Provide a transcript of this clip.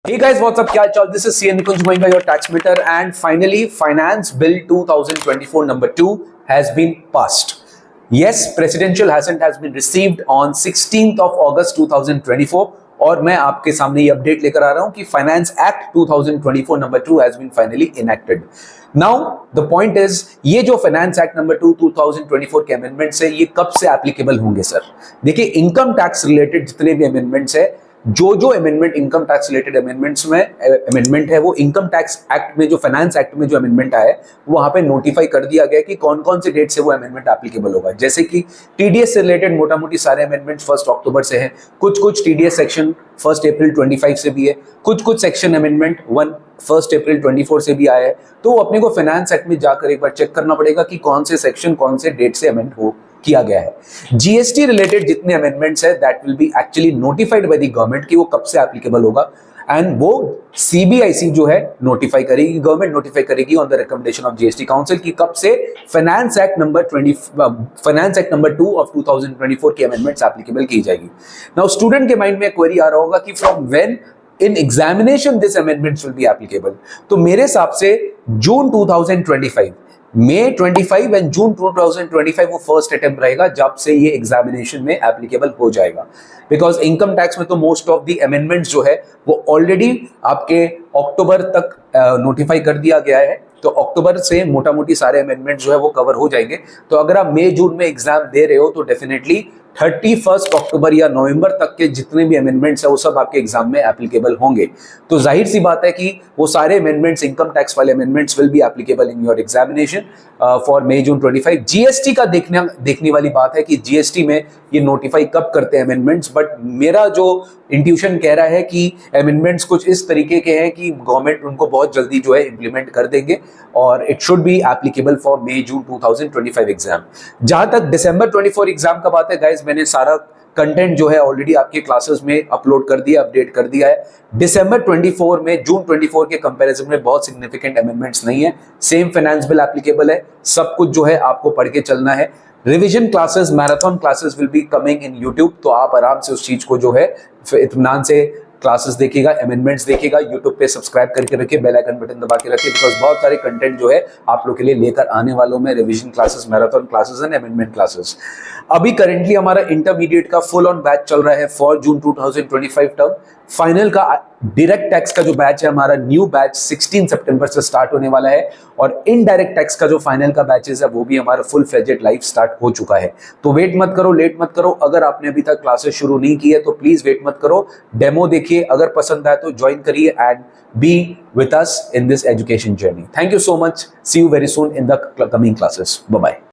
Hey guys, what's up? क्या चल? This is CN Nikunj Goenka, your tax meter, and finally, Finance Bill 2024 number 2 has been passed. Yes, presidential assent has been received on 16th of August 2024. और मैं आपके सामने ये update लेकर आ रहा हूं कि finance act 2024 number 2 has been finally enacted. Now the point is, ये जो फाइनेंस एक्ट नंबर 2 2024 के अमेंडमेंट्स है, ये कब से एप्लीकेबल होंगे सर? देखिए, इनकम टैक्स रिलेटेड जितने भी अमेंडमेंट्स है, जो amendment income tax related amendments में अमेंडमेंट है, वो इनकम टैक्स एक्ट में, जो फाइनेंस एक्ट में जो अमेंडमेंट आया है, वहां पे नोटिफाई कर दिया गया कि कौन कौन से डेट से वो अमेंडमेंट एप्लीकेबल होगा. जैसे कि टीडीएस से रिलेटेड मोटा मोटी सारे अमेंडमेंट्स 1 अक्टूबर से हैं, कुछ टीडीएस सेक्शन 1 अप्रैल 25 से भी है, कुछ सेक्शन अमेंडमेंट 1 अप्रैल 24 से भी आया है. तो अपने को फाइनेंस एक्ट में जाकर एक बार चेक करना पड़ेगा कि कौन से सेक्शन कौन से डेट से अमेंड हो किया गया है. जीएसटी रिलेटेड जितने अमेंडमेंट्स है, that will be actually notified by the government कि वो कब से एप्लीकेबल होगा, एंड वो सीबीआईसी जो है नोटिफाई करेगी, गवर्नमेंट नोटिफाई करेगी on the recommendation of GST council कि कब से फाइनेंस एक्ट नंबर 2 ऑफ 2024 की अमेंडमेंट्स एप्लीकेबल की जाएगी. नाउ स्टूडेंट के माइंड में क्वेरी आ रहा होगा कि from when in examination this amendments will be applicable. तो मेरे हिसाब से जून 2025, मई 25 एंड जून 2025 वो फर्स्ट अटेम्प्ट रहेगा जब से ये एग्जामिनेशन में एप्लीकेबल हो जाएगा. बिकॉज इनकम टैक्स में तो मोस्ट ऑफ द अमेंडमेंट्स जो है वो ऑलरेडी आपके अक्टूबर तक नोटिफाई कर दिया गया है. तो अक्टूबर से मोटा मोटी सारे अमेंडमेंट जो है वो कवर हो जाएंगे. तो अगर आप मई जून में एग्जाम दे रहे हो तो डेफिनेटली 31 अक्टूबर या नवंबर तक के जितने भी अमेंडमेंट्स है वो सब आपके एग्जाम में एप्लीकेबल होंगे. तो जाहिर सी बात है कि वो सारे अमेंडमेंट्स, इनकम टैक्स वाले amendments will be applicable in your examination for May June 25. GST का देखने वाली बात है कि जीएसटी में ये नोटिफाई कब करते हैं अमेंडमेंट्स, बट मेरा जो इंट्यूशन कह रहा है कि अमेंडमेंट्स कुछ इस तरीके के हैं कि गवर्नमेंट उनको बहुत जल्दी जो है इंप्लीमेंट कर देंगे और it should be applicable for May June 2025 exam. जहां तक दिसंबर 24 एग्जाम का बात है गाइज, मैंने सारा कंटेंट जो है ऑलरेडी आपके क्लासेस में अपलोड कर दिया, अपडेट कर दिया है. दिसंबर 24 में जून 24 के कंपैरिजन में बहुत सिग्निफिकेंट अमेंडमेंट्स नहीं है. सेम फाइनेंस बिल एप्लीकेबल है. सब कुछ जो है आपको पढ़ के चलना है. Revision classes, marathon classes will be coming in YouTube. तो आप आराम से उस चीज को जो है इत्मीनान से क्लासेस देखिएगा, अमेंडमेंट्स देखिएगा. यूट्यूब पे सब्सक्राइब करके रखिए, बेल आइकन बटन दबा के रखिए, बिकॉज बहुत सारे कंटेंट जो है आप लोग के लिए लेकर आने वालों में, revision classes, marathon classes and amendment classes. अभी करेंटली हमारा इंटरमीडिएट का फुल ऑन बैच चल रहा है फॉर जून 2025 टर्म. फाइनल का डायरेक्ट टैक्स का जो बैच है, हमारा न्यू बैच 16 सितंबर से स्टार्ट होने वाला है. और इनडायरेक्ट टैक्स का जो फाइनल का बैचेस है वो भी हमारा फुल फ्लेजेड लाइव स्टार्ट हो चुका है. तो वेट मत करो, लेट मत करो. अगर आपने अभी तक क्लासेस शुरू नहीं की है तो प्लीज वेट मत करो, डेमो देखिए. अगर पसंद आए तो ज्वाइन करिए and be with us in this education journey. Thank you so much. See you very soon in the coming classes. Bye bye.